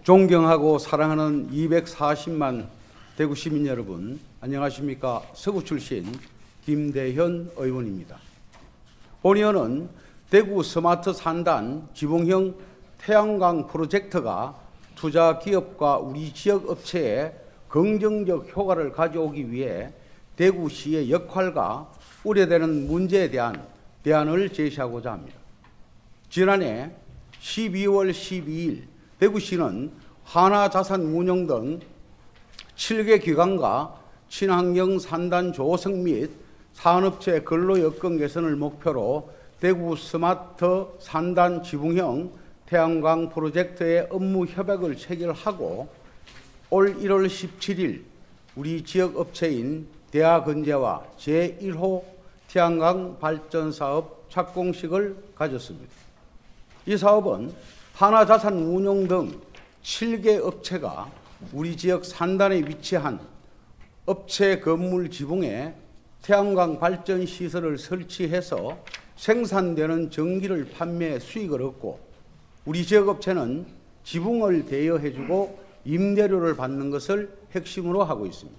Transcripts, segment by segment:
존경하고 사랑하는 240만 대구 시민 여러분, 안녕하십니까. 서구 출신 김대현 의원입니다. 본의원은 대구 스마트 산단 지붕형 태양광 프로젝트가 투자 기업과 우리 지역 업체에 긍정적 효과를 가져오기 위해 대구시의 역할과 우려되는 문제에 대한 대안을 제시하고자 합니다. 지난해 12월 12일 대구시는 하나자산운용 등 7개 기관과 친환경 산단 조성 및 산업체 근로여건 개선을 목표로 대구 스마트 산단 지붕형 태양광 프로젝트의 업무 협약을 체결하고 올 1월 17일 우리 지역 업체인 대하건재와 제1호 태양광 발전 사업 착공식을 가졌습니다. 이 사업은 하나자산운용 등 7개 업체가 우리 지역 산단에 위치한 업체 건물 지붕에 태양광 발전 시설을 설치해서 생산되는 전기를 판매해 수익을 얻고 우리 지역 업체는 지붕을 대여해주고 임대료를 받는 것을 핵심으로 하고 있습니다.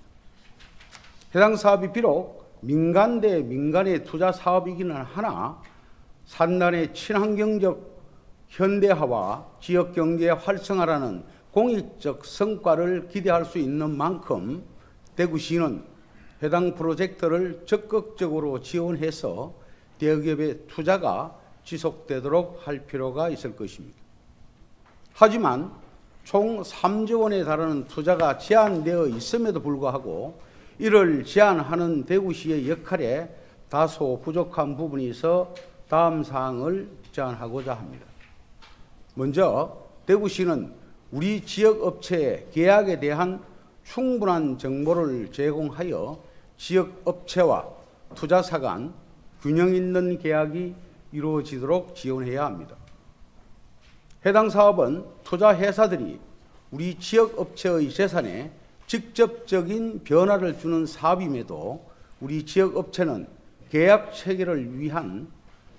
해당 사업이 비록 민간 대 민간의 투자 사업이기는 하나 산단의 친환경적 현대화와 지역경제 활성화라는 공익적 성과를 기대할 수 있는 만큼 대구시는 해당 프로젝트를 적극적으로 지원해서 대기업의 투자가 지속되도록 할 필요가 있을 것입니다. 하지만 총 3조 원에 달하는 투자가 제한되어 있음에도 불구하고 이를 제한하는 대구시의 역할에 다소 부족한 부분이 있어 다음 사항을 제안하고자 합니다. 먼저 대구시는 우리 지역 업체의 계약에 대한 충분한 정보를 제공하여 지역 업체와 투자사 간 균형 있는 계약이 이루어지도록 지원해야 합니다. 해당 사업은 투자 회사들이 우리 지역 업체의 재산에 직접적인 변화를 주는 사업임에도 우리 지역 업체는 계약 체결을 위한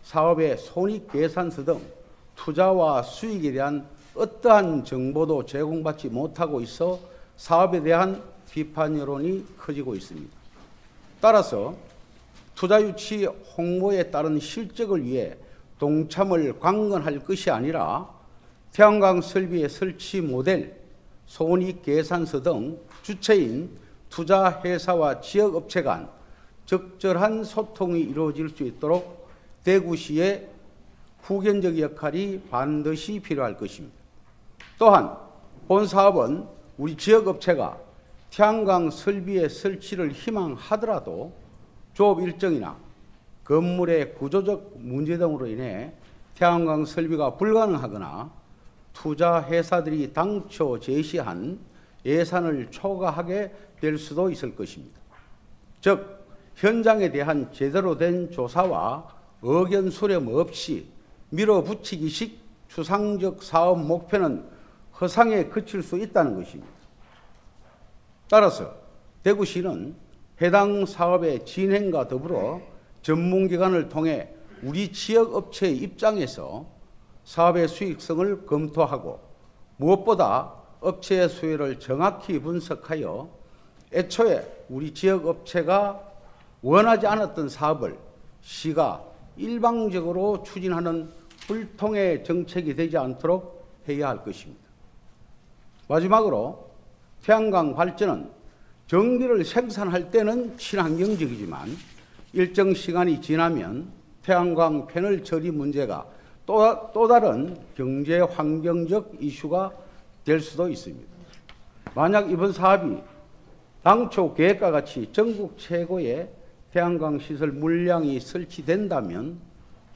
사업의 손익계산서 등 투자와 수익에 대한 어떠한 정보도 제공받지 못하고 있어 사업에 대한 비판 여론이 커지고 있습니다. 따라서 투자 유치 홍보에 따른 실적을 위해 동참을 관건할 것이 아니라 태양광 설비의 설치 모델, 손익계산서 등 주체인 투자 회사와 지역 업체 간 적절한 소통이 이루어질 수 있도록 대구시의 후견적 역할이 반드시 필요할 것입니다. 또한 본 사업은 우리 지역 업체가 태양광 설비의 설치를 희망하더라도 조업 일정이나 건물의 구조적 문제 등으로 인해 태양광 설비가 불가능하거나 투자 회사들이 당초 제시한 예산을 초과하게 될 수도 있을 것입니다. 즉 현장에 대한 제대로 된 조사와 의견 수렴 없이 밀어붙이기식 추상적 사업 목표는 허상에 그칠 수 있다는 것입니다. 따라서 대구시는 해당 사업의 진행과 더불어 전문기관을 통해 우리 지역 업체의 입장에서 사업의 수익성을 검토하고 무엇보다 업체의 수요를 정확히 분석하여 애초에 우리 지역 업체가 원하지 않았던 사업을 시가 일방적으로 추진하는 불통의 정책이 되지 않도록 해야 할 것입니다. 마지막으로 태양광 발전은 전기를 생산할 때는 친환경적이지만 일정 시간이 지나면 태양광 패널 처리 문제가 또 다른 경제 환경적 이슈가 될 수도 있습니다. 만약 이번 사업이 당초 계획과 같이 전국 최고의 태양광 시설 물량이 설치된다면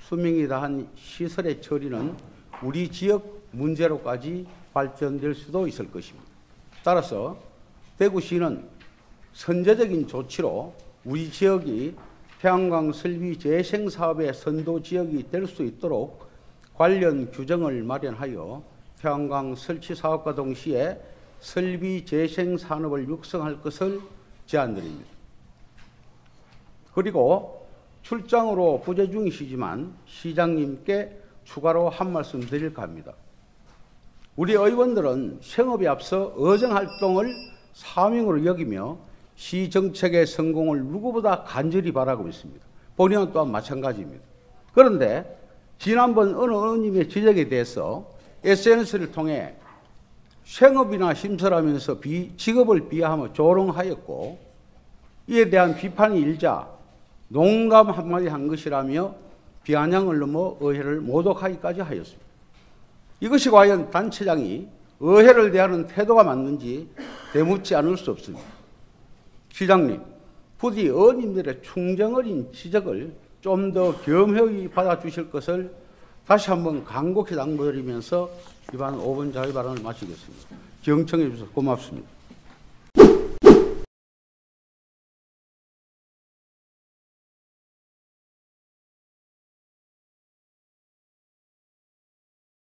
수명이 다한 시설의 처리는 우리 지역 문제로까지 발전될 수도 있을 것입니다. 따라서 대구시는 선제적인 조치로 우리 지역이 태양광 설비 재생 사업의 선도 지역이 될 수 있도록 관련 규정을 마련하여 태양광 설치 사업과 동시에 설비 재생 산업을 육성할 것을 제안드립니다. 그리고 출장으로 부재 중이시지만 시장님께 추가로 한 말씀 드릴까 합니다. 우리 의원들은 생업에 앞서 의정활동을 사명으로 여기며 시 정책의 성공을 누구보다 간절히 바라고 있습니다. 본의원 또한 마찬가지입니다. 그런데 지난번 어느 의원님의 지적에 대해서 SNS를 통해 생업이나 심설하면서 직업을 비하하며 조롱하였고, 이에 대한 비판이 일자 농담 한마디 한 것이라며 비아냥을 넘어 의회를 모독하기까지 하였습니다. 이것이 과연 단체장이 의회를 대하는 태도가 맞는지 되묻지 않을 수 없습니다. 시장님, 부디 의원님들의 충정 어린 지적을 좀 더 겸허히 받아주실 것을 다시 한번 간곡히 당부드리면서 이번 5분 자유 발언을 마치겠습니다. 경청해 주셔서 고맙습니다.